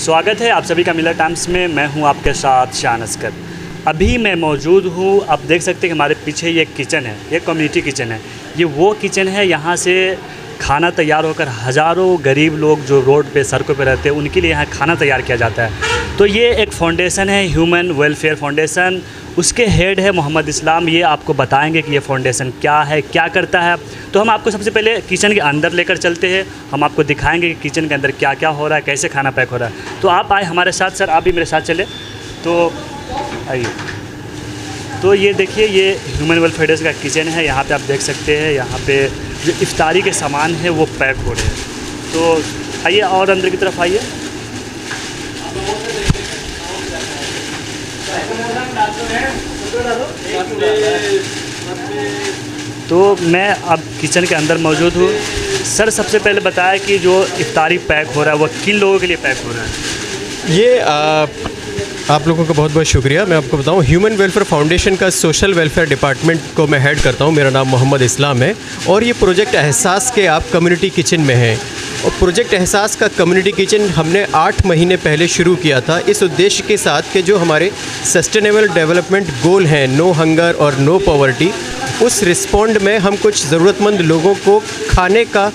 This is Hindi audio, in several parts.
स्वागत है आप सभी का मिलर टाइम्स में। मैं हूं आपके साथ शान असकर। अभी मैं मौजूद हूं, आप देख सकते हैं हमारे पीछे ये किचन है, ये कम्युनिटी किचन है। ये वो किचन है, यहाँ से खाना तैयार होकर हज़ारों गरीब लोग जो रोड पे सड़कों पे रहते हैं उनके लिए यहाँ खाना तैयार किया जाता है। तो ये एक फाउंडेशन है, ह्यूमन वेलफेयर फाउंडेशन। उसके हेड है मोहम्मद इस्लाम। ये आपको बताएंगे कि ये फाउंडेशन क्या है, क्या करता है। तो हम आपको सबसे पहले किचन के अंदर लेकर चलते हैं। हम आपको दिखाएंगे कि किचन के अंदर क्या क्या हो रहा है, कैसे खाना पैक हो रहा है। तो आप आए हमारे साथ, सर आप भी मेरे साथ चले। तो आइए। तो ये देखिए, ये ह्यूमन वेलफेयर फाउंडेशन का किचन है। यहाँ पे आप देख सकते हैं, यहाँ पे जो इफ्तारी के सामान है वो पैक हो रहे हैं। तो आइए और अंदर की तरफ आइए। तो मैं अब किचन के अंदर मौजूद हूँ। सर सबसे पहले बताया कि जो इफ्तारी पैक हो रहा है वो किन लोगों के लिए पैक हो रहा है? ये आप लोगों का बहुत बहुत शुक्रिया। मैं आपको बताऊं, ह्यूमन वेलफेयर फाउंडेशन का सोशल वेलफेयर डिपार्टमेंट को मैं हेड करता हूं। मेरा नाम मोहम्मद इस्लाम है और ये प्रोजेक्ट एहसास के आप कम्युनिटी किचन में है। और प्रोजेक्ट एहसास का कम्युनिटी किचन हमने 8 महीने पहले शुरू किया था इस उद्देश्य के साथ कि जो हमारे सस्टेनेबल डेवलपमेंट गोल हैं, नो हंगर और नो पॉवर्टी, उस रिस्पॉन्ड में हम कुछ ज़रूरतमंद लोगों को खाने का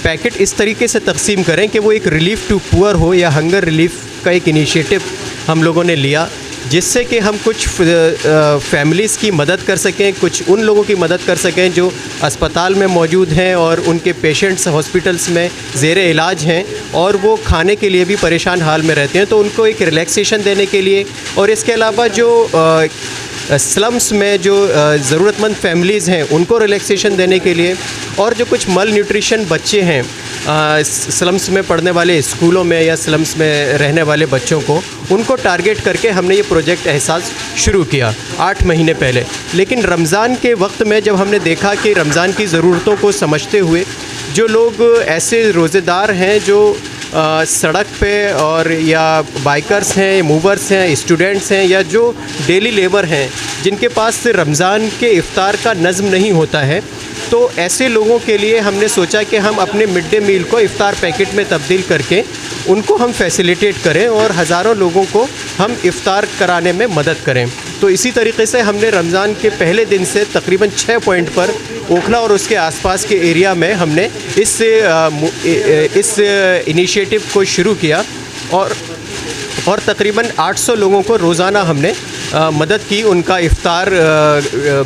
पैकेट इस तरीके से तकसीम करें कि वो एक रिलीफ़ टू पुअर हो या हंगर रिलीफ़ का एक इनिशिएटिव हम लोगों ने लिया, जिससे कि हम कुछ फैमिलीज़ की मदद कर सकें, कुछ उन लोगों की मदद कर सकें जो अस्पताल में मौजूद हैं और उनके पेशेंट्स हॉस्पिटल्स में ज़ेरे इलाज हैं और वो खाने के लिए भी परेशान हाल में रहते हैं। तो उनको एक रिलैक्सेशन देने के लिए, और इसके अलावा जो स्लम्स में जो ज़रूरतमंद फैमिलीज़ हैं उनको रिलैक्सेशन देने के लिए, और जो कुछ मल न्यूट्रिशन बच्चे हैं स्लम्स में पढ़ने वाले स्कूलों में या स्लम्स में रहने वाले बच्चों को, उनको टारगेट करके हमने ये प्रोजेक्ट एहसास शुरू किया 8 महीने पहले। लेकिन रमज़ान के वक्त में जब हमने देखा कि रमज़ान की ज़रूरतों को समझते हुए जो लोग ऐसे रोज़ेदार हैं जो सड़क पे और या बाइकर्स हैं, मूवर्स हैं, स्टूडेंट्स हैं, या जो डेली लेबर हैं जिनके पास रमज़ान के इफ़्तार का नज़्म नहीं होता है, तो ऐसे लोगों के लिए हमने सोचा कि हम अपने मिड डे मील को इफ़्तार पैकेट में तब्दील करके उनको हम फैसिलिटेट करें और हज़ारों लोगों को हम इफ़्तार कराने में मदद करें। तो इसी तरीके से हमने रमज़ान के पहले दिन से तकरीबन 6 पॉइंट पर ओखला और उसके आसपास के एरिया में हमने इस इनिशिएटिव को शुरू किया और तकरीबन 800 लोगों को रोज़ाना हमने मदद की उनका इफ़्तार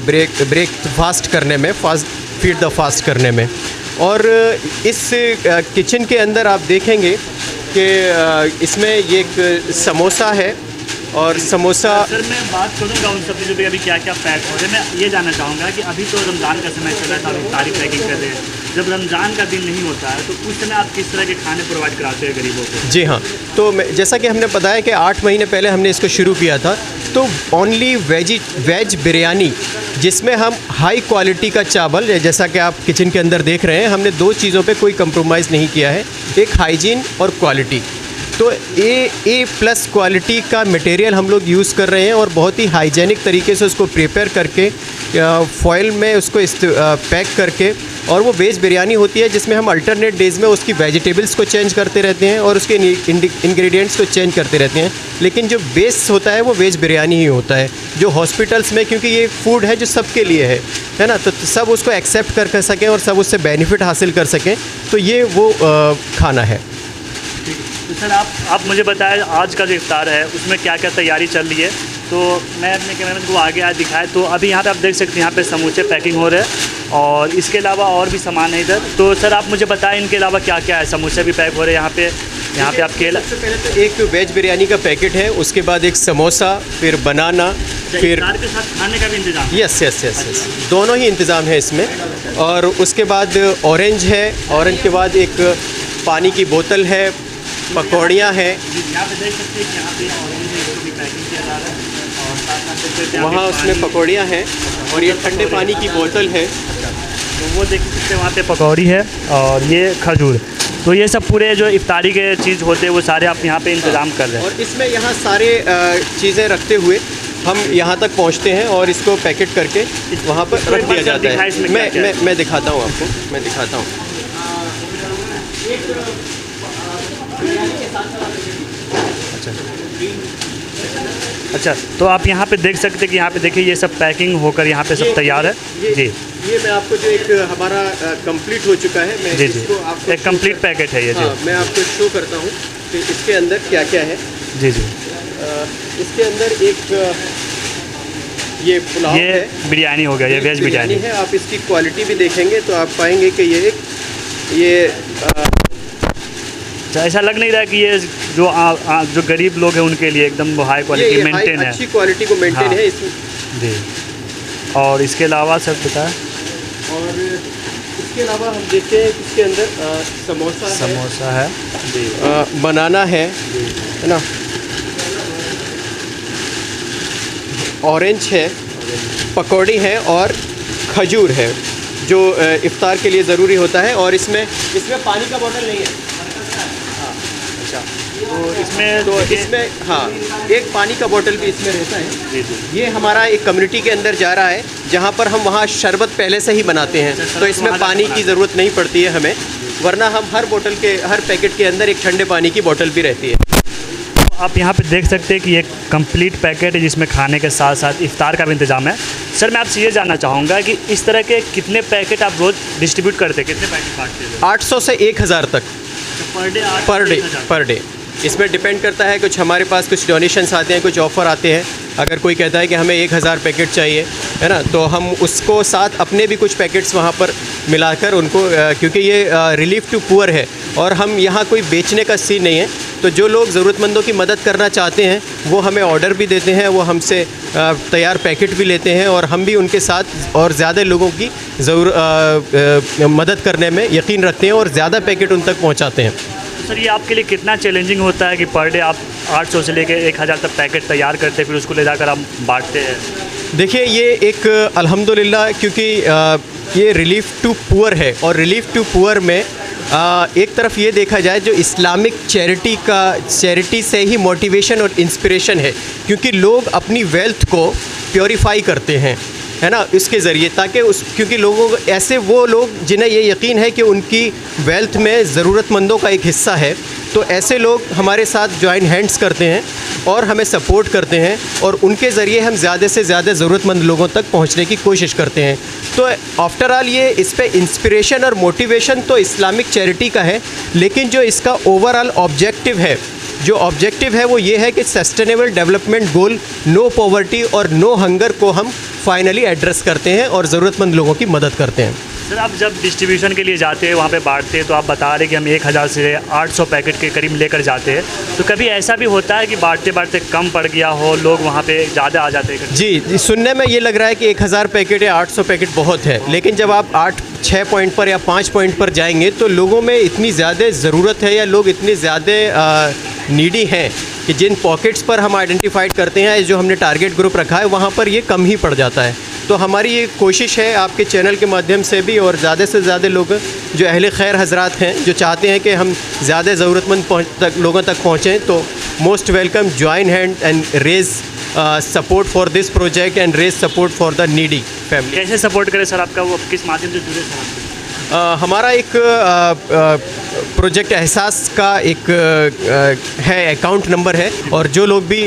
ब्रेक फास्ट करने में, फीड द फास्ट करने में। और इस किचन के अंदर आप देखेंगे कि इसमें ये एक समोसा है और समोसा। सर मैं बात करूँगा उन सब चीज़ों पे अभी क्या क्या पैक हो रहे हैं। मैं ये जानना चाहूँगा कि अभी तो रमज़ान का समय चल रहा था, अभी सारी पैकिंग कर रहे हैं। जब रमज़ान का दिन नहीं होता है तो उस समय आप किस तरह के खाने प्रोवाइड कराते हैं गरीबों को? जी हाँ, तो जैसा कि हमने बताया कि 8 महीने पहले हमने इसको शुरू किया था, तो ओनली वेज बिरयानी, जिसमें हम हाई क्वालिटी का चावल, जैसा कि आप किचन के अंदर देख रहे हैं, हमने 2 चीज़ों पे कोई कंप्रोमाइज़ नहीं किया है, एक हाइजीन और क्वालिटी। तो ए प्लस क्वालिटी का मटेरियल हम लोग यूज़ कर रहे हैं और बहुत ही हाइजेनिक तरीके से उसको प्रिपेयर करके फॉइल में उसको पैक करके, और वो वेज बिरयानी होती है जिसमें हम अल्टरनेट डेज़ में उसकी वेजिटेबल्स को चेंज करते रहते हैं और उसके इंग्रेडिएंट्स को चेंज करते रहते हैं। लेकिन जो बेस होता है वो वेज बिरयानी ही होता है, जो हॉस्पिटल्स में, क्योंकि ये फूड है जो सबके लिए है ना, तो सब उसको एक्सेप्ट कर सकें और सब उससे बेनिफिट हासिल कर सकें, तो ये वो खाना है। तो सर आप मुझे बताएं आज का जो इफ्तार है उसमें क्या क्या तैयारी चल रही है। तो मैं अपने कैमरामैन को आगे आज दिखाएं। तो अभी यहाँ पे आप देख सकते हैं, यहाँ पे समोसे पैकिंग हो रहे हैं और इसके अलावा और भी सामान है इधर। तो सर आप मुझे बताएं इनके अलावा क्या क्या है। समोसे भी पैक हो रहे हैं यहाँ पे आप केला। सबसे पहले तो एक वेज बिरयानी का पैकेट है, उसके बाद एक समोसा, फिर बनाना, फिर इफ्तार के साथ खाने का भी इंतजाम। यस, दोनों ही इंतज़ाम है इसमें। और उसके बाद ऑरेंज है, ऑरेंज के बाद एक पानी की बोतल है, पकौड़ियाँ हैं, यहाँ पे देख सकते हैं कि यहाँ पे ऑरेंज है, इसको भी पैकिंग किया जा रहा है और साथ वहाँ उसमें पकौड़ियाँ हैं और ये ठंडे पानी की बोतल है। तो वो देख सकते हैं वहाँ पे पकौड़ी है और ये खजूर। तो ये सब पूरे जो इफ्तारी के चीज़ होते हैं वो सारे आप यहाँ पे इंतज़ाम कर रहे हैं। और इसमें यहाँ सारे चीज़ें रखते हुए हम यहाँ तक पहुँचते हैं और इसको पैकेट करके वहाँ पर रख दिया जाता है। मैं दिखाता हूँ आपको, मैं दिखाता हूँ। अच्छा, तो आप यहाँ पे देख सकते हैं कि यहाँ पे देखिए ये सब पैकिंग होकर यहाँ पे सब तैयार है। जी, ये मैं आपको जो एक हमारा कंप्लीट हो चुका है, मैं जी, इसको आपको एक कंप्लीट पैकेट है ये। हाँ, जी, मैं आपको शो करता हूँ कि इसके अंदर क्या क्या है। जी, जी, इसके अंदर एक ये पुलाव ये है, बिरयानी हो गया, ये वेज बिरयानी। है। आप इसकी क्वालिटी भी देखेंगे तो आप पाएंगे कि ये ऐसा लग नहीं रहा कि ये जो गरीब लोग हैं उनके लिए एकदम हाई क्वालिटी मेंटेन है। अच्छी क्वालिटी को मेंटेन हाँ। है इसमें। जी, और इसके अलावा सर बताएं। और इसके अलावा हम देखते हैं इसके अंदर समोसा है जी, बनाना है ना, ऑरेंज है, पकौड़ी है और खजूर है जो इफ्तार के लिए ज़रूरी होता है। और इसमें पानी का बोतल नहीं है। अच्छा, तो इसमें हाँ, एक पानी का बोतल भी इसमें रहता है। जी, जी, ये हमारा एक कम्युनिटी के अंदर जा रहा है जहाँ पर हम वहाँ शरबत पहले से ही बनाते हैं, तो इसमें पानी की ज़रूरत नहीं पड़ती है हमें, वरना हम हर पैकेट के अंदर एक ठंडे पानी की बोतल भी रहती है। आप यहाँ पे देख सकते हैं कि एक कंप्लीट पैकेट है जिसमें खाने के साथ साथ इफ्तार का भी इंतजाम है। सर, मैं आपसे ये जानना चाहूँगा कि इस तरह के कितने पैकेट आप रोज़ डिस्ट्रीब्यूट करते हैं, कितने पैकेट बांटते हैं? 800 से 1000 तक पर डे। इसमें डिपेंड करता है, कुछ हमारे पास कुछ डोनेशंस आते हैं, कुछ ऑफ़र आते हैं। अगर कोई कहता है कि हमें 1000 पैकेट चाहिए, है ना, तो हम उसको साथ अपने भी कुछ पैकेट्स वहाँ पर मिलाकर उनको, क्योंकि ये रिलीफ टू पुअर है और हम यहाँ कोई बेचने का सीन नहीं है, तो जो लोग ज़रूरतमंदों की मदद करना चाहते हैं वो हमें ऑर्डर भी देते हैं, वो हमसे तैयार पैकेट भी लेते हैं और हम भी उनके साथ और ज़्यादा लोगों की मदद करने में यकीन रखते हैं और ज़्यादा पैकेट उन तक पहुँचाते हैं। सर, ये आपके लिए कितना चैलेंजिंग होता है कि पर डे आप 800 से लेकर 1000 तक पैकेट तैयार करते हैं, फिर उसको ले जाकर आप बांटते हैं? देखिए, ये एक अल्हम्दुलिल्लाह, क्योंकि ये रिलीफ टू पुअर है और रिलीफ टू पुअर में एक तरफ ये देखा जाए जो इस्लामिक चैरिटी से ही मोटिवेशन और इंस्पिरेशन है, क्योंकि लोग अपनी वेल्थ को प्योरीफाई करते हैं, है ना, इसके ज़रिए, ताकि क्योंकि वो लोग जिन्हें ये यकीन है कि उनकी वेल्थ में ज़रूरतमंदों का एक हिस्सा है, तो ऐसे लोग हमारे साथ जॉइन हैंड्स करते हैं और हमें सपोर्ट करते हैं और उनके ज़रिए हम ज़्यादा से ज़्यादा ज़रूरतमंद लोगों तक पहुंचने की कोशिश करते हैं। तो आफ्टर ऑल ये इस पे इंस्पिरेशन और मोटिवेशन तो इस्लामिक चैरिटी का है, लेकिन जो इसका ओवरऑल ऑब्जेक्टिव है वो ये है कि sustainable development goal, no poverty और नो हंगर को हम फाइनली एड्रेस करते हैं और ज़रूरतमंद लोगों की मदद करते हैं। सर, आप जब डिस्ट्रीब्यूशन के लिए जाते हैं, वहाँ पे बांटते हैं, तो आप बता रहे कि हम 1000 से 800 पैकेट के करीब लेकर जाते हैं, तो कभी ऐसा भी होता है कि बांटते कम पड़ गया हो, लोग वहाँ पे ज़्यादा आ जाते हैं? जी, सुनने में ये लग रहा है कि 1000 पैकेट या 800 पैकेट बहुत है, लेकिन जब आप 6 पॉइंट पर या 5 पॉइंट पर जाएंगे तो लोगों में इतनी ज़्यादा ज़रूरत है या लोग इतने ज़्यादा नीडी हैं कि जिन पॉकेट्स पर हम आइडेंटिफाइड करते हैं, जो हमने टारगेट ग्रुप रखा है, वहाँ पर ये कम ही पड़ जाता है। तो हमारी ये कोशिश है आपके चैनल के माध्यम से भी, और ज़्यादा से ज़्यादा लोग जो अहले खैर हजरात हैं जो चाहते हैं कि हम ज़्यादा ज़रूरतमंद लोगों तक पहुँचें, तो most welcome, join hand and raise support for this project and raise support for the needy family. कैसे सपोर्ट करें सर? आपका वो किस माध्यम से जुड़े सर आपके? हमारा एक प्रोजेक्ट एहसास का एक है अकाउंट नंबर है, और जो लोग भी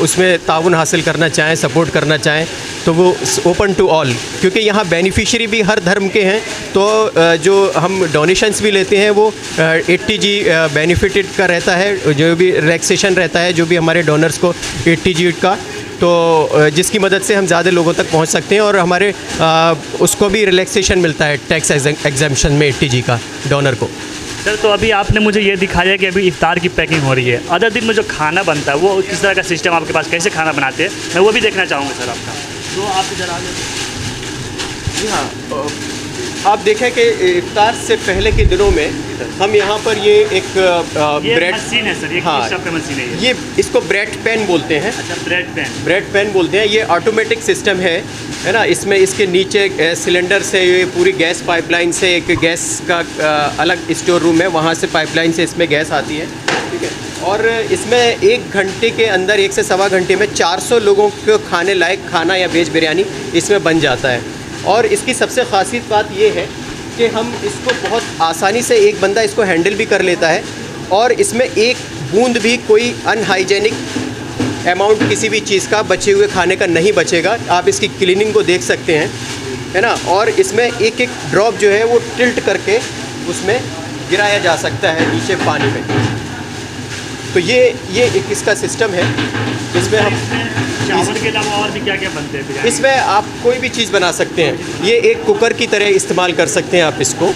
उसमें ताउन हासिल करना चाहें, सपोर्ट करना चाहें, तो वो ओपन टू ऑल, क्योंकि यहाँ बेनिफिशियरी भी हर धर्म के हैं। तो जो हम डोनेशंस भी लेते हैं वो 80G बेनिफिटेड का रहता है, जो भी रिलैक्सेशन रहता है, जो भी हमारे डोनर्स को 80G का, तो जिसकी मदद से हम ज़्यादा लोगों तक पहुंच सकते हैं, और हमारे उसको भी रिलैक्सेशन मिलता है टैक्स एग्जेम्पशन में 80G का डोनर को। सर, तो अभी आपने मुझे ये दिखाया कि अभी इफ्तार की पैकिंग हो रही है, अदर दिन में जो खाना बनता है वो किस तरह का सिस्टम आपके पास, कैसे खाना बनाते हैं, मैं वो भी देखना चाहूँगा सर आपका। तो आप इधर आ जाए। जी हाँ, आप देखें कि इफ्तार से पहले के दिनों में हम यहाँ पर ये एक ब्रेड मशीन है सर, ये हाँ, किस टाइप का मशीन है ये इसको ब्रेड पैन बोलते हैं। अच्छा, ब्रेड पैन बोलते हैं। ये ऑटोमेटिक सिस्टम है ना। इसमें इसके नीचे सिलेंडर से ये पूरी गैस पाइपलाइन से, एक गैस का अलग स्टोर रूम है, वहाँ से पाइपलाइन से इसमें गैस आती है, ठीक है। और इसमें 1 घंटे के अंदर, 1 से सवा घंटे में 400 लोगों को खाने लायक खाना या वेज बिरयानी इसमें बन जाता है। और इसकी सबसे ख़ासियत बात ये है कि हम इसको बहुत आसानी से, एक बंदा इसको हैंडल भी कर लेता है, और इसमें एक बूंद भी कोई अनहाइजेनिक अमाउंट किसी भी चीज़ का बचे हुए खाने का नहीं बचेगा। आप इसकी क्लीनिंग को देख सकते हैं, है ना। और इसमें एक एक ड्रॉप जो है वो टिल्ट करके उसमें गिराया जा सकता है नीचे पानी में। तो ये एक इसका सिस्टम है। इसमें हम चावल के अलावा और भी क्या क्या बनते हैं बिरयानी? इसमें आप कोई भी चीज़ बना सकते हैं। ये एक कुकर की तरह इस्तेमाल कर सकते हैं आप इसको,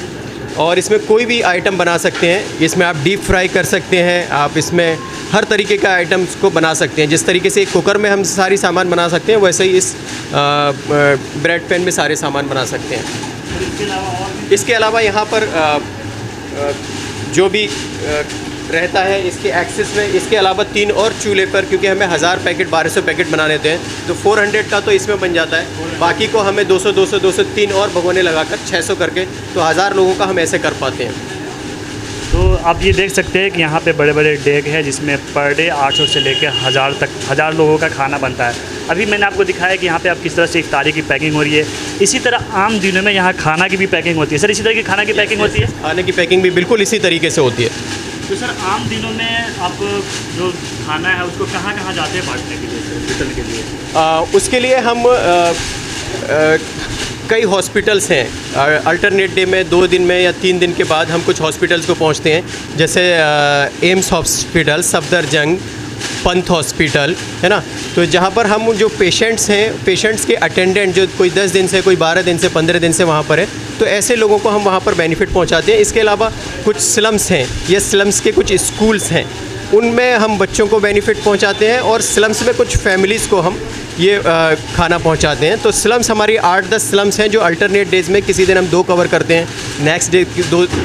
और इसमें कोई भी आइटम बना सकते हैं। इसमें आप डीप फ्राई कर सकते हैं, आप इसमें हर तरीके का आइटम्स को बना सकते हैं। जिस तरीके से एक कुकर में हम सारी सामान बना सकते हैं, वैसे ही इस ब्रेड पैन में सारे सामान बना सकते हैं। इसके अलावा यहाँ पर जो भी रहता है इसके एक्सेस में, इसके अलावा 3 और चूल्हे पर, क्योंकि हमें 1000 पैकेट 1200 पैकेट बनाने देते हैं, तो 400 का तो इसमें बन जाता है। बाकी को हमें 200 200 200 3 और भगोने लगाकर 600 करके, तो 1000 लोगों का हम ऐसे कर पाते हैं। तो आप ये देख सकते हैं कि यहाँ पे बड़े बड़े डेग हैं जिसमें पर डे 800 से लेकर 1000 तक 1000 लोगों का खाना बनता है। अभी मैंने आपको दिखाया कि यहाँ पे आप किस तरह से इफ्तारी की पैकिंग हो रही है। इसी तरह आम दिनों में यहाँ खाना की भी पैकिंग होती है। सर, इसी तरह की खाना की पैकिंग होती है? खाने की पैकिंग भी बिल्कुल इसी तरीके से होती है। तो सर, आम दिनों में आप जो खाना है उसको कहाँ कहाँ जाते हैं बांटने के लिए, वितरण के लिए? उसके लिए हम कई हॉस्पिटल्स हैं। अल्टरनेट डे में 2 दिन में या 3 दिन के बाद हम कुछ हॉस्पिटल्स को पहुंचते हैं, जैसे एम्स हॉस्पिटल, सफदरजंग, पंथ हॉस्पिटल, है ना। तो जहाँ पर हम जो पेशेंट्स हैं, पेशेंट्स के अटेंडेंट जो कोई 10 दिन से, कोई 12 दिन से, 15 दिन से वहाँ पर है, तो ऐसे लोगों को हम वहाँ पर बेनिफिट पहुँचाते हैं। इसके अलावा कुछ स्लम्स हैं, ये स्लम्स के कुछ स्कूल्स हैं, उनमें हम बच्चों को बेनिफिट पहुँचाते हैं, और स्लम्स में कुछ फैमिलीज़ को हम ये खाना पहुंचाते हैं। तो स्लम्स हमारी 8-10 स्लम्स हैं जो अल्टरनेट डेज़ में किसी दिन हम 2 कवर करते हैं, नेक्स्ट डे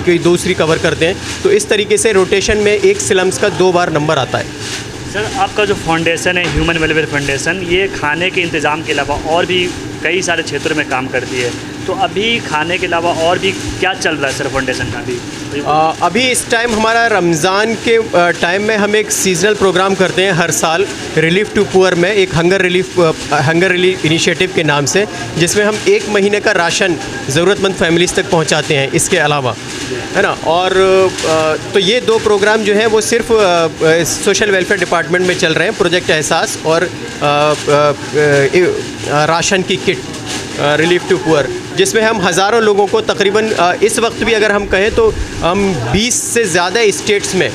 की दूसरी कवर करते हैं। तो इस तरीके से रोटेशन में एक स्लम्स का 2 बार नंबर आता है। सर, आपका जो फाउंडेशन है ह्यूमन वेलफेयर फाउंडेशन, ये खाने के इंतज़ाम के अलावा और भी कई सारे क्षेत्रों में काम करती है। तो अभी खाने के अलावा और भी क्या चल रहा है सर फाउंडेशन का? अभी इस टाइम हमारा रमज़ान के टाइम में हम एक सीजनल प्रोग्राम करते हैं हर साल, रिलीफ टू पुअर में, एक हंगर रिलीफ इनिशिएटिव के नाम से, जिसमें हम 1 महीने का राशन ज़रूरतमंद फैमिलीज़ तक पहुंचाते हैं। इसके अलावा, है ना। और तो ये 2 प्रोग्राम जो हैं वो सिर्फ सोशल वेलफेयर डिपार्टमेंट में चल रहे हैं, प्रोजेक्ट एहसास और राशन की किट रिलीफ टू पुअर, जिसमें हम हज़ारों लोगों को तकरीबन इस वक्त भी अगर हम कहें तो हम 20 से ज़्यादा स्टेट्स में,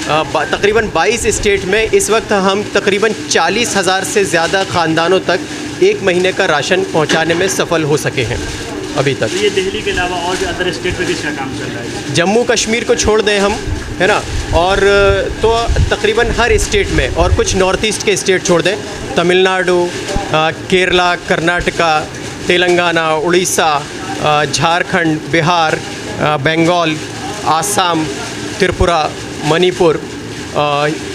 तकरीबन 22 स्टेट में इस वक्त हम तकरीबन 40,000 से ज़्यादा ख़ानदानों तक 1 महीने का राशन पहुंचाने में सफल हो सके हैं अभी तक। तो ये दिल्ली के अलावा और भी अदर स्टेट में भी इसका काम चल रहा है? जम्मू कश्मीर को छोड़ दें हम, है ना, और तो तकरीबन हर स्टेट में, और कुछ नॉर्थ ईस्ट के स्टेट छोड़ दें, तमिलनाडु, केरला, कर्नाटका, तेलंगाना, उड़ीसा, झारखंड, बिहार, बंगाल, आसाम, त्रिपुरा, मणिपुर,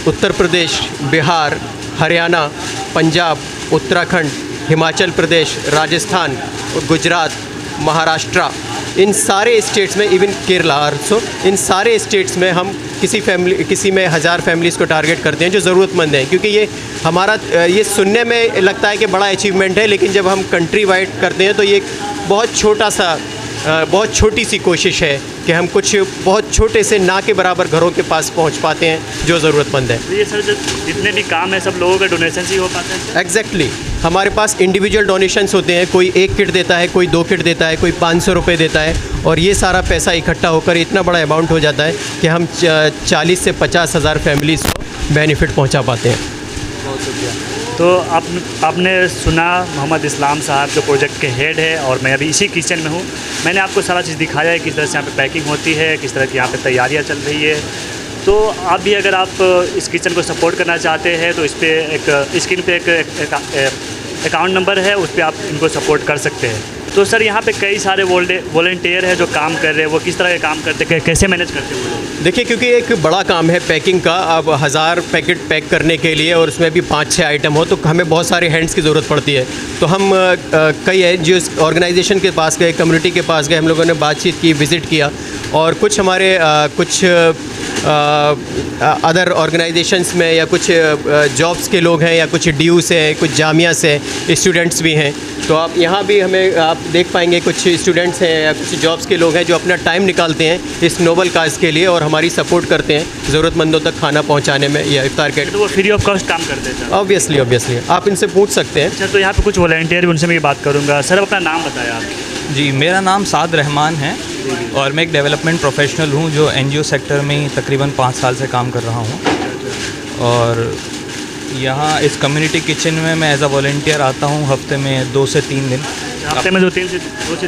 उत्तर प्रदेश, बिहार, हरियाणा, पंजाब, उत्तराखंड, हिमाचल प्रदेश, राजस्थान, गुजरात, महाराष्ट्र, इन सारे स्टेट्स में, इवन केरला आल्सो, इन सारे स्टेट्स में हम किसी में 1000 फैमिलीज़ को टारगेट करते हैं जो ज़रूरतमंद हैं। क्योंकि ये हमारा, ये सुनने में लगता है कि बड़ा अचीवमेंट है, लेकिन जब हम कंट्री वाइड करते हैं तो ये बहुत छोटा सा, बहुत छोटी सी कोशिश है कि हम कुछ बहुत छोटे से ना के बराबर घरों के पास पहुंच पाते हैं जो ज़रूरतमंद है। तो ये सर, जितने भी काम है सब लोगों के डोनेशन से ही हो पाता है? एग्जैक्टली, हमारे पास इंडिविजुअल डोनेशंस होते हैं, कोई 1 किट देता है, कोई 2 किट देता है, कोई 500 रुपये देता है, और ये सारा पैसा इकट्ठा होकर इतना बड़ा अमाउंट हो जाता है कि हम 40 से 50 हज़ार फैमिलीज़ को बेनिफिट पहुंचा पाते हैं। बहुत शुक्रिया। तो आपने सुना मोहम्मद इस्लाम साहब जो प्रोजेक्ट के हेड है, और मैं अभी इसी किचन में हूँ। मैंने आपको सारा चीज़ दिखाया है, किस तरह से यहाँ पे पैकिंग होती है, किस तरह की यहाँ पे तैयारियाँ चल रही है। तो आप भी अगर आप इस किचन को सपोर्ट करना चाहते हैं तो इस पर एक स्क्रीन पे एक अकाउंट नंबर है, उस पर आप इनको सपोर्ट कर सकते हैं। तो सर, यहाँ पे कई सारे वॉलंटियर हैं जो काम कर रहे हैं, वो किस तरह के काम करते हैं, कैसे मैनेज करते हैं? देखिए, क्योंकि एक बड़ा काम है पैकिंग का, अब 1000 पैकेट पैक करने के लिए, और उसमें भी 5-6 आइटम हो, तो हमें बहुत सारे हैंड्स की ज़रूरत पड़ती है। तो हम कई NGOs ऑर्गेनाइजेशन के पास गए, कम्युनिटी के पास गए, हम लोगों ने बातचीत की, विज़िट किया, और कुछ हमारे कुछ अदर ऑर्गेनाइजेशंस में या कुछ जॉब्स के लोग हैं, या कुछ ड्यूस हैं, कुछ जामिया से स्टूडेंट्स भी हैं। तो आप यहाँ भी हमें आप आप देख पाएंगे कुछ स्टूडेंट्स हैं या कुछ जॉब्स के लोग हैं जो अपना टाइम निकालते हैं इस नोबल काज के लिए और हमारी सपोर्ट करते हैं ज़रूरतमंदों तक खाना पहुंचाने में या इफ्तार के। तो वो फ्री ऑफ कॉस्ट काम करते हैं? ऑब्वियसली आप इनसे पूछ सकते हैं। अच्छा, तो यहाँ पे कुछ वॉलंटियर भी, उनसे मैं ये बात करूँगा। सर अपना नाम बताया आप। जी, मेरा नाम साद रहमान है और मैं एक डेवलपमेंट प्रोफेशनल हूँ जो एनजीओ सेक्टर में ही तकरीबन 5 साल से काम कर रहा हूँ। और यहाँ इस कम्युनिटी किचन में मैं एज अ वॉलंटियर आता हूँ हफ्ते में 2 से 3 दिन। हफ्ते में 2 से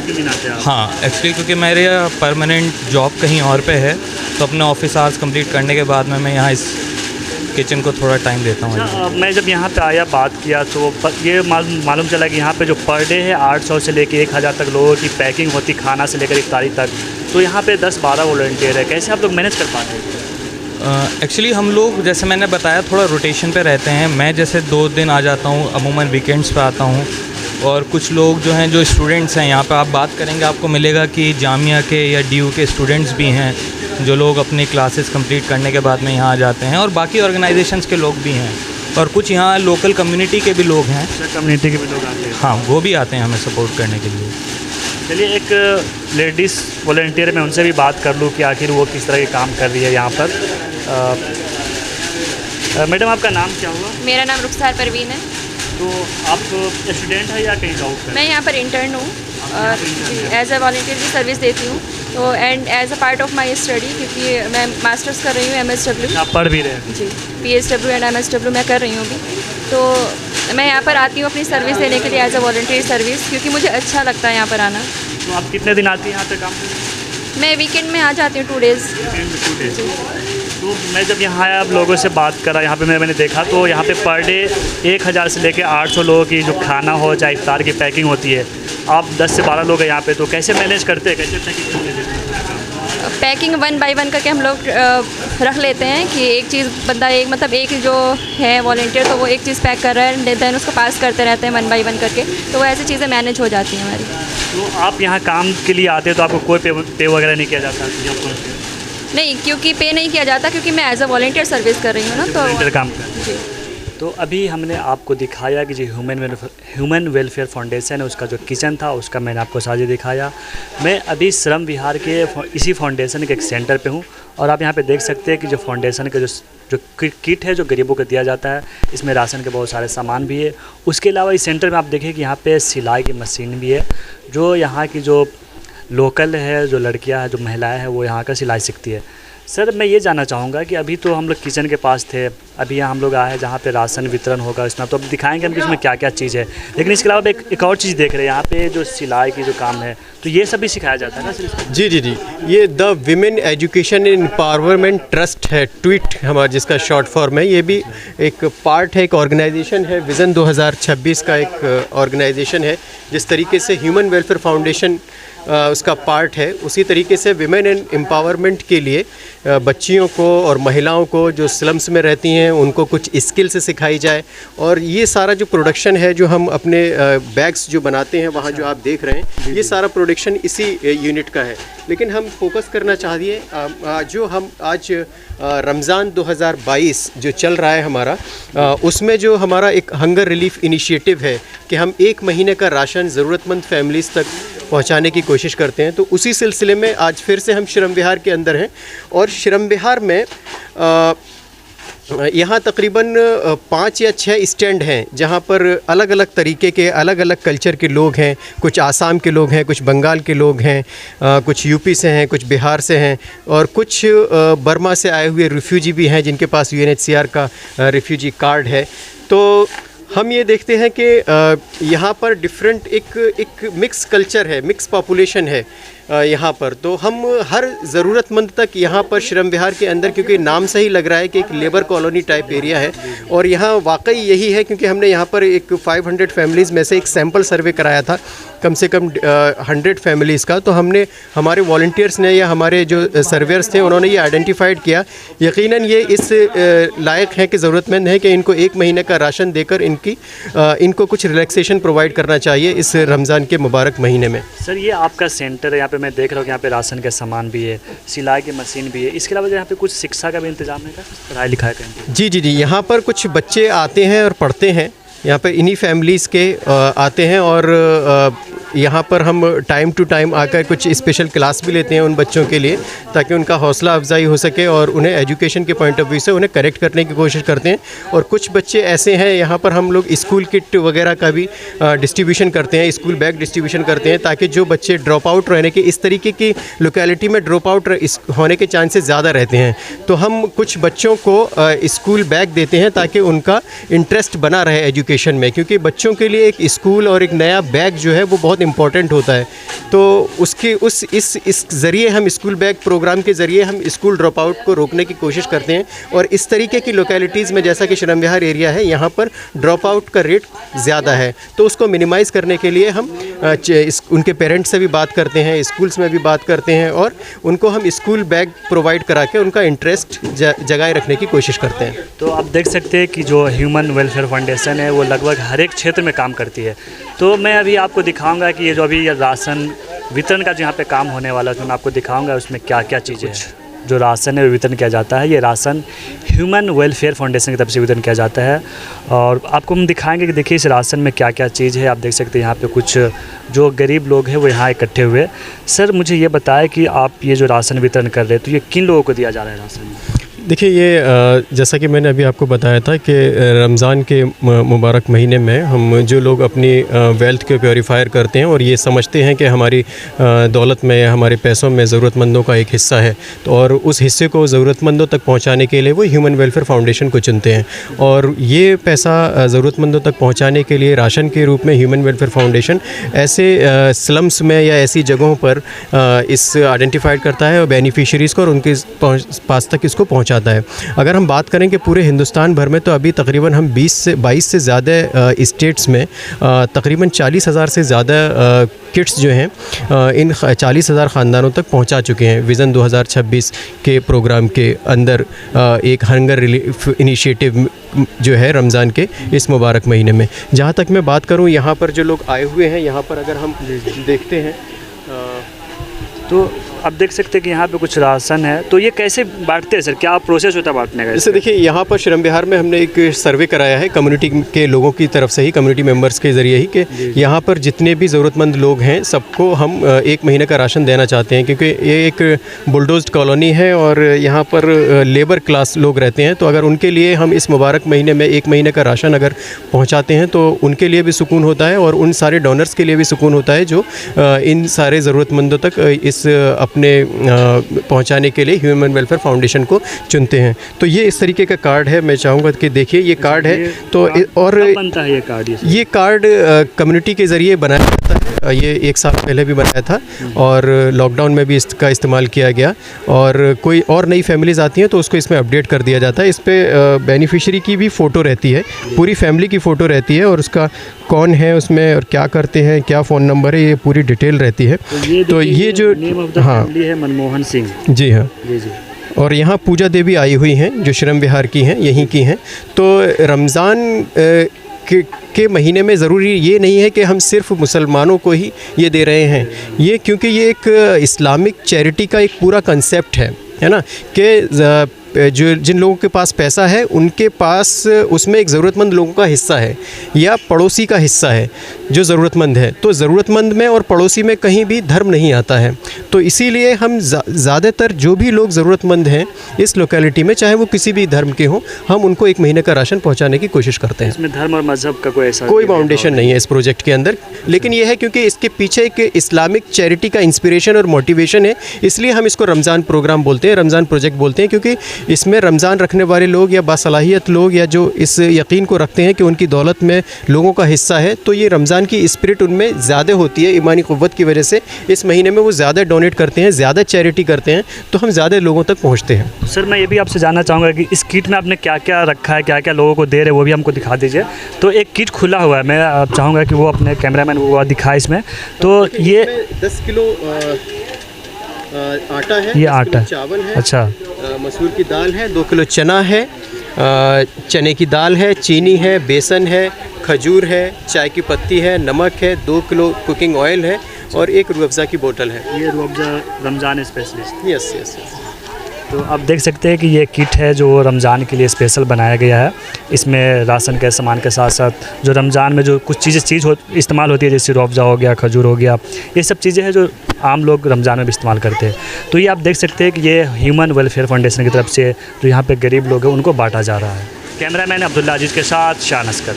3 दिन आते हैं आप? हाँ, एक्चुअली क्योंकि मेरे परमानेंट जॉब कहीं और पे है, तो अपने ऑफिस आवर्स कंप्लीट करने के बाद में मैं यहाँ इस किचन को थोड़ा टाइम देता हूँ। अच्छा, मैं जब यहाँ पे आया बात किया तो ये मालूम चला कि यहाँ पे जो पर डे है 800 से लेकर 1000 तक लोगों की पैकिंग होती, खाना से लेकर इफ्तारी तक। तो यहाँ पे 10-12 वॉलंटियर है, कैसे आप लोग मैनेज कर पाते हैं? एक्चुअली हम लोग, जैसे मैंने बताया, थोड़ा रोटेशन पे रहते हैं। मैं जैसे 2 दिन आ जाता हूँ, अमूमन वीकेंड्स पे आता हूँ। और कुछ लोग जो हैं, जो स्टूडेंट्स हैं यहाँ पे, आप बात करेंगे आपको मिलेगा कि जामिया के या डीयू के स्टूडेंट्स भी हैं जो लोग अपनी क्लासेस कंप्लीट करने के बाद में यहाँ आ जाते हैं। और बाकी ऑर्गेनाइजेशंस के लोग भी हैं और कुछ यहाँ लोकल कम्युनिटी के भी लोग हैं। कम्युनिटी के भी लोग आते हैं? हाँ, वो भी आते हैं हमें सपोर्ट करने के लिए। चलिए, एक लेडीज़ वॉलंटियर मैं उनसे भी बात कर लूँ कि आखिर वो किस तरह के काम कर रही है यहाँ पर। मैडम, आपका नाम क्या हुआ? मेरा नाम रुखसार परवीन है। तो आप स्टूडेंट है या कहीं जॉब कर? मैं यहाँ पर इंटर्न हूँ और एज अ वॉलंटियर की सर्विस देती हूँ। तो and as a part of my study, क्योंकि मैं मास्टर्स कर रही हूँ MSW। आप पढ़ भी रहे हैं? जी, PSW एंड MSW मैं कर रही हूँ अभी। तो मैं यहाँ पर आती हूँ अपनी सर्विस देने के लिए, एज अ वॉलंटियर सर्विस, क्योंकि मुझे अच्छा लगता है यहाँ पर आना। तो आप कितने दिन आती हैं यहाँ पे काम करने? मैं वीकेंड में आ जाती हूँ 2 डेज़। तो मैं जब यहाँ आया, अब लोगों से बात करा यहाँ पे, मैंने देखा तो यहाँ पे पर डे 1000 से लेकर 800 लोगों की जो खाना हो, चाहे इफ्तार की पैकिंग होती है। आप 10 से 12 लोग हैं यहाँ पे, तो कैसे मैनेज करते हैं, कैसे पैकिंग करते हैं? पैकिंग 1 बाय 1 करके हम लोग रख लेते हैं कि एक चीज़ बंदा एक जो है वॉलंटियर, तो वो एक चीज़ पैक कर रहा है, देन उसको पास करते रहते हैं 1 बाय 1 करके। तो वो ऐसी चीज़ें मैनेज हो जाती हैं हमारी। तो आप यहाँ काम के लिए आते हैं तो आपको कोई पे वगैरह नहीं किया जाता? नहीं, क्योंकि पे नहीं किया जाता, क्योंकि मैं एज अ वॉलंटियर सर्विस कर रही हूँ ना, तो काम कर। जी। तो अभी हमने आपको दिखाया कि जो ह्यूमन वेलफेयर फाउंडेशन है उसका जो किचन था उसका मैंने आपको साझे दिखाया। मैं अभी श्रम विहार के इसी फाउंडेशन के एक सेंटर पे हूँ और आप यहाँ पे देख सकते हैं कि जो फाउंडेशन का जो किट है जो गरीबों को दिया जाता है, इसमें राशन के बहुत सारे सामान भी है। उसके अलावा इस सेंटर में आप देखें कि यहाँ पे सिलाई की मशीन भी है, जो यहाँ की जो लोकल है, जो लड़कियाँ हैं, जो महिलाएँ हैं, वो यहाँ का सिलाई सीखती है। सर, मैं ये जानना चाहूँगा कि अभी तो हम लोग किचन के पास थे, अभी यहाँ हम लोग आए हैं जहाँ पे राशन वितरण होगा, इसमें तो अब दिखाएंगे हम कि इसमें क्या क्या चीज़ है। लेकिन इसके अलावा एक और चीज़ देख रहे हैं यहाँ पे, जो सिलाई की जो काम है, तो ये सब भी सिखाया जाता है ना सर? जी, ये the women education empowerment trust है, ट्वीट हमारा जिसका शॉर्ट फॉर्म है। ये भी एक पार्ट है, एक ऑर्गेनाइजेशन है, विज़न 2026 का एक ऑर्गेनाइजेशन है। जिस तरीके से ह्यूमन वेलफेयर फाउंडेशन उसका पार्ट है, उसी तरीके से विमेन एंड एम्पावरमेंट के लिए बच्चियों को और महिलाओं को जो स्लम्स में रहती हैं उनको कुछ स्किल्स सिखाई जाए। और ये सारा जो प्रोडक्शन है, जो हम अपने बैग्स जो बनाते हैं वहाँ जो आप देख रहे हैं, ये सारा प्रोडक्शन इसी यूनिट का है। लेकिन हम फोकस करना चाहिए, जो हम आज रमज़ान 2022 जो चल रहा है हमारा, उसमें जो हमारा एक हंगर रिलीफ इनिशिएटिव है कि हम 1 महीने का राशन ज़रूरतमंद फैमिलीज़ तक पहुंचाने की कोशिश करते हैं। तो उसी सिलसिले में आज फिर से हम श्रम विहार के अंदर हैं और श्रम विहार में यहाँ तकरीबन 5 या 6 स्टैंड हैं जहाँ पर अलग अलग तरीके के अलग अलग कल्चर के लोग हैं। कुछ आसाम के लोग हैं, कुछ बंगाल के लोग हैं, कुछ यूपी से हैं, कुछ बिहार से हैं और कुछ बर्मा से आए हुए रिफ्यूजी भी हैं जिनके पास UNHCR का रिफ्यूजी कार्ड है। तो हम ये देखते हैं कि यहाँ पर डिफरेंट एक मिक्स कल्चर है, मिक्स पॉपुलेशन है यहाँ पर। तो हम हर ज़रूरतमंद तक यहाँ पर श्रम विहार के अंदर, क्योंकि नाम से ही लग रहा है कि एक लेबर कॉलोनी टाइप एरिया है और यहाँ वाकई यही है, क्योंकि हमने यहाँ पर एक 500 फैमिलीज़ में से एक सैम्पल सर्वे कराया था, कम से कम 100 फैमिलीज़ का। तो हमने, हमारे वॉलंटियर्स ने या हमारे जो सर्वेयर्स थे उन्होंने ये आइडेंटिफाइड किया। यकीनन ये इस लायक है कि ज़रूरतमंद है कि इनको 1 महीने का राशन देकर इनको कुछ रिलैक्सेशन प्रोवाइड करना चाहिए इस रमज़ान के मुबारक महीने में। सर, ये आपका सेंटर है, यहाँ पे मैं देख रहा हूँ कि यहाँ पे राशन का सामान भी है, सिलाई की मशीन भी है। इसके अलावा यहाँ पे कुछ शिक्षा का भी इंतजाम है क्या, पढ़ाई लिखाई का? जी, यहाँ पर कुछ बच्चे आते हैं और पढ़ते हैं। यहाँ पर इन्हीं फैमिलीज़ के आते हैं और यहाँ पर हम टाइम टू टाइम आकर कुछ स्पेशल क्लास भी लेते हैं उन बच्चों के लिए, ताकि उनका हौसला अफजाई हो सके और उन्हें एजुकेशन के पॉइंट ऑफ व्यू से उन्हें करेक्ट करने की कोशिश करते हैं। और कुछ बच्चे ऐसे हैं यहाँ पर हम लोग स्कूल किट वगैरह का भी डिस्ट्रीब्यूशन करते हैं, स्कूल बैग डिस्ट्रीब्यूशन करते हैं, ताकि जो बच्चे ड्रॉप आउट रहने के, इस तरीके की लोकेलिटी में ड्रॉप आउट होने के चांसेस ज़्यादा रहते हैं, तो हम कुछ बच्चों को स्कूल बैग देते हैं ताकि उनका इंटरेस्ट बना रहे एजुकेशन में, क्योंकि बच्चों के लिए एक स्कूल और एक नया बैग जो है वो बहुत इंपॉर्टेंट होता है। तो उसके इस ज़रिए हम स्कूल बैग प्रोग्राम के ज़रिए हम स्कूल ड्रॉप आउट को रोकने की कोशिश करते हैं। और इस तरीके की लोकेलिटीज़ में, जैसा कि श्रम विहार एरिया है, यहाँ पर ड्रॉप आउट का रेट ज़्यादा है, तो उसको मिनिमाइज़ करने के लिए हम उनके पेरेंट्स से भी बात करते हैं, स्कूल्स में भी बात करते हैं, और उनको हम स्कूल बैग प्रोवाइड करा के उनका इंटरेस्ट जगाए रखने की कोशिश करते हैं। तो आप देख सकते हैं कि जो ह्यूमन वेलफेयर फाउंडेशन है वो लगभग हर एक क्षेत्र में काम करती है। तो मैं अभी आपको दिखाऊंगा कि ये जो अभी राशन वितरण का जो यहाँ पे काम होने वाला है, तो मैं आपको दिखाऊंगा उसमें क्या क्या चीज़ें हैं। जो राशन है वितरण किया जाता है, ये राशन ह्यूमन वेलफेयर फाउंडेशन की तरफ से वितरण किया जाता है। और आपको हम दिखाएंगे कि देखिए इस राशन में क्या क्या चीज़ है। आप देख सकते हैं यहाँ पे कुछ जो गरीब लोग हैं वो यहाँ इकट्ठे हुए। सर मुझे ये बताएं कि आप ये जो राशन वितरण कर रहे हैं, तो ये किन लोगों को दिया जा रहा है राशन? देखिए, ये जैसा कि मैंने अभी आपको बताया था कि रमज़ान के मुबारक महीने में हम जो लोग अपनी वेल्थ के प्योरीफायर करते हैं और ये समझते हैं कि हमारी दौलत में या हमारे पैसों में ज़रूरतमंदों का एक हिस्सा है, तो और उस हिस्से को ज़रूरतमंदों तक पहुंचाने के लिए वो ह्यूमन वेलफेयर फाउंडेशन को चुनते हैं। और ये पैसा ज़रूरतमंदों तक पहुंचाने के लिए राशन के रूप में ह्यूमन वेलफेयर फाउंडेशन ऐसे स्लम्स में या ऐसी जगहों पर इस आइडेंटिफाइड करता है और बेनिफिशरीज़ को और उनके पास तक इसको पहुँचाता है। अगर हम बात करें कि पूरे हिंदुस्तान भर में, तो अभी तकरीबन हम 20 से 22 से ज़्यादा स्टेट्स में तकरीबन 40,000 से ज़्यादा किट्स जो हैं इन 40,000 ख़ानदानों तक पहुंचा चुके हैं। विज़न 2026 के प्रोग्राम के अंदर एक हंगर रिलीफ इनिशिएटिव जो है रमज़ान के इस मुबारक महीने में। जहाँ तक मैं बात करूँ, यहाँ पर जो लोग आए हुए हैं, यहाँ पर अगर हम देखते हैं तो आप देख सकते हैं कि यहाँ पे कुछ राशन है। तो ये कैसे बांटते हैं सर, क्या प्रोसेस होता है बांटने का? जैसे देखिए, यहाँ पर श्रम विहार में हमने एक सर्वे कराया है कम्युनिटी के लोगों की तरफ से ही, कम्युनिटी मेंबर्स के ज़रिए ही, कि यहाँ पर जितने भी ज़रूरतमंद लोग हैं सबको हम 1 महीने का राशन देना चाहते हैं, क्योंकि ये एक बुलडोज्ड कॉलोनी है और यहाँ पर लेबर क्लास लोग रहते हैं। तो अगर उनके लिए हम इस मुबारक महीने में 1 महीने का राशन अगर पहुँचाते हैं तो उनके लिए भी सुकून होता है और उन सारे डोनर्स के लिए भी सुकून होता है जो इन सारे ज़रूरतमंदों तक इस अपने पहुंचाने के लिए ह्यूमन वेलफेयर फाउंडेशन को चुनते हैं। तो ये इस तरीके का कार्ड है, मैं चाहूँगा कि देखिए ये कार्ड है। तो और बनता है ये कार्ड कम्युनिटी के ज़रिए बनाया जाता है। ये 1 साल पहले भी बनाया था और लॉकडाउन में भी इसका इस्तेमाल किया गया। और कोई और नई फैमिलीज़ आती हैं तो उसको इसमें अपडेट कर दिया जाता है। इस पर बेनिफिशरी की भी फ़ोटो रहती है, पूरी फैमिली की फ़ोटो रहती है और उसका कौन है उसमें और क्या करते हैं, क्या फ़ोन नंबर है, ये पूरी डिटेल रहती है। तो ये जो हाँ है मनमोहन सिंह जी हाँ जी जी। और यहाँ पूजा देवी आई हुई हैं जो श्रम विहार की हैं, यहीं की हैं। तो रमज़ान के महीने में ज़रूरी ये नहीं है कि हम सिर्फ मुसलमानों को ही ये दे रहे हैं, ये क्योंकि ये एक इस्लामिक चैरिटी का एक पूरा कंसेप्ट है ना, कि जो जिन लोगों के पास पैसा है उनके पास उसमें एक ज़रूरतमंद लोगों का हिस्सा है या पड़ोसी का हिस्सा है जो ज़रूरतमंद है। तो ज़रूरतमंद में और पड़ोसी में कहीं भी धर्म नहीं आता है। तो इसीलिए हम ज़्यादातर जो भी लोग ज़रूरतमंद हैं इस लोकेलिटी में, चाहे वो किसी भी धर्म के हों, हम उनको 1 महीने का राशन पहुंचाने की कोशिश करते हैं। इसमें धर्म और मज़हब का कोई बाउंडेशन नहीं है इस प्रोजेक्ट के अंदर, लेकिन यह है क्योंकि इसके पीछे एक इस्लामिक चैरिटी का इंस्पिरेशन और मोटिवेशन है, इसलिए हम इसको रमज़ान प्रोग्राम बोलते हैं, रमज़ान प्रोजेक्ट बोलते हैं, क्योंकि इसमें रमज़ान रखने वाले लोग या बासलाहियत लोग या जो इस यकीन को रखते हैं कि उनकी दौलत में लोगों का हिस्सा है, तो ये रमज़ान की स्पिरिट उनमें ज़्यादा होती है। ईमानी क़ुव्वत की वजह से इस महीने में वो ज़्यादा डोनेट करते हैं, ज़्यादा चैरिटी करते हैं, तो हम ज़्यादा लोगों तक पहुँचते हैं। सर मैं ये भी आपसे जानना चाहूँगा कि इस किट में आपने क्या क्या रखा है, क्या क्या लोगों को दे रहे हैं, वो भी हमको दिखा दीजिए। तो एक किट खुला हुआ है, मैं चाहूँगा कि वो अपने कैमरामैन वो दिखाए इसमें। तो ये 10 किलो आटा है, ये आटा चावल है, अच्छा, मसूर की दाल है, 2 किलो चना है, चने की दाल है, चीनी है, बेसन है, खजूर है, चाय की पत्ती है, नमक है, 2 किलो कुकिंग ऑयल है और 1 रूह अफ़ज़ा की बोतल है। ये रूह अफ़ज़ा रमज़ान स्पेशलिस्ट। यस। तो आप देख सकते हैं कि ये किट है जो रमज़ान के लिए स्पेशल बनाया गया है। इसमें राशन के सामान के साथ साथ जो रमज़ान में जो कुछ इस्तेमाल होती है, जैसे रूअफ़ज़ा हो गया, खजूर हो गया, ये सब चीज़ें हैं जो आम लोग रमज़ान में भी इस्तेमाल करते हैं। तो ये आप देख सकते हैं कि ये ह्यूमन वेलफेयर फाउंडेशन की तरफ से जो यहाँ पे गरीब लोग हैं उनको बांटा जा रहा है। कैमरामैन अब्दुल्ला अजीज़ के साथ शान अस्कर।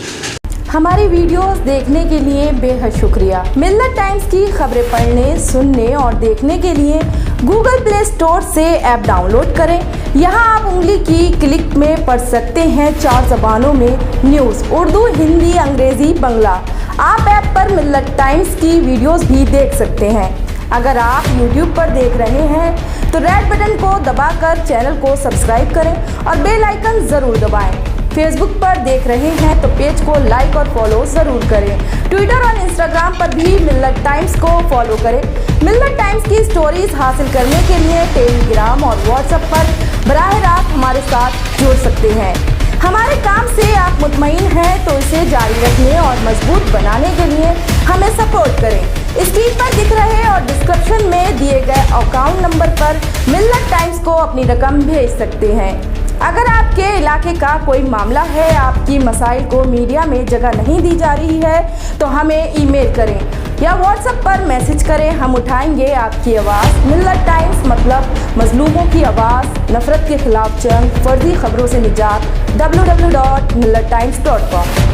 हमारी वीडियोस देखने के लिए बेहद शुक्रिया। मिल्लत टाइम्स की खबरें पढ़ने, सुनने और देखने के लिए गूगल प्ले स्टोर से ऐप डाउनलोड करें। यहां आप उंगली की क्लिक में पढ़ सकते हैं 4 ज़बानों में न्यूज़, उर्दू, हिंदी, अंग्रेज़ी, बांग्ला। आप ऐप पर मिल्लत टाइम्स की वीडियोस भी देख सकते हैं। अगर आप YouTube पर देख रहे हैं तो रेड बटन को दबाकर चैनल को सब्सक्राइब करें और बेल आइकन ज़रूर दबाएं। फेसबुक पर देख रहे हैं तो पेज को लाइक और फॉलो ज़रूर करें। ट्विटर और इंस्टाग्राम पर भी मिल्लत टाइम्स को फॉलो करें। मिल्लत टाइम्स की स्टोरीज हासिल करने के लिए टेलीग्राम और व्हाट्सएप पर बराह रास्त हमारे साथ जुड़ सकते हैं। हमारे काम से आप मुतमईन हैं तो इसे जारी रखने और मजबूत बनाने के लिए हमें सपोर्ट करें। स्क्रीन पर दिख रहे और डिस्क्रिप्शन में दिए गए अकाउंट नंबर पर मिल्लत टाइम्स को अपनी रकम भेज सकते हैं। अगर आपके इलाके का कोई मामला है, आपकी मसाइल को मीडिया में जगह नहीं दी जा रही है तो हमें ईमेल करें या व्हाट्सएप पर मैसेज करें। हम उठाएंगे आपकी आवाज़। मिल्लत टाइम्स मतलब मजलूमों की आवाज़, नफरत के खिलाफ जंग, फर्जी खबरों से निजात। www.millattimes.com